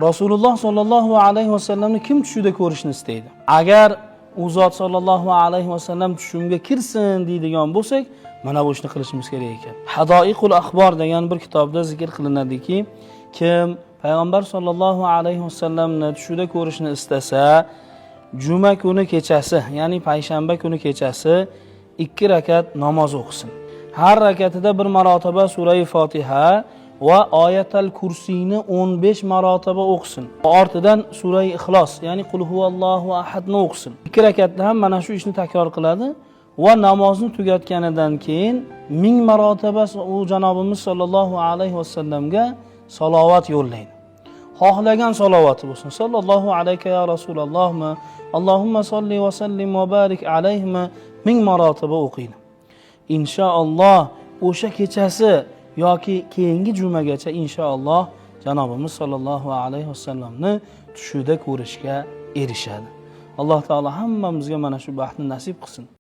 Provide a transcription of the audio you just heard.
Rasululloh sollallohu alayhi vasallamni kim tushida ko'rishni istaydi? Agar u zot sollallohu alayhi vasallam tushimga kirsin deydigan bo'lsak, mana bu ishni qilishimiz kerak ekan. Hadoiqul axbor degan bir kitobda zikr qilinadiki, kim payg'ambar sollallohu alayhi vasallamni tushida ko'rishni istasa, juma kuni kechasi, ya'ni payshanba kuni kechasi 2 rakat namoz o'qisin. Har rakatida bir marotaba sura-i Fotiha va oyatal kursiyni 15 marotaba o'qisin. Ortidan sura-i Ixlos, ya'ni qul huvallohu ahadni o'qisin. 2 rakatda ham mana shu ishni takror qiladi va namozni tugatganidan keyin 1000 marotaba u janobimiz sollallohu alayhi vasallamga salovat yo'llaydi. Xohlagan salovati bo'lsin. Sallallohu alayka ya Rasulullohmi, Allohumma solli va sallim va barik alayhimi 1000 marotaba o'qiydi. Inshaalloh o'sha kechasi yoki keyingi jumagacha inshaalloh janobimiz sollallohu alayhi vasallamni tushida ko'rishga erishadi. Alloh taolo hammamizga mana shu baxtni nasib qilsin.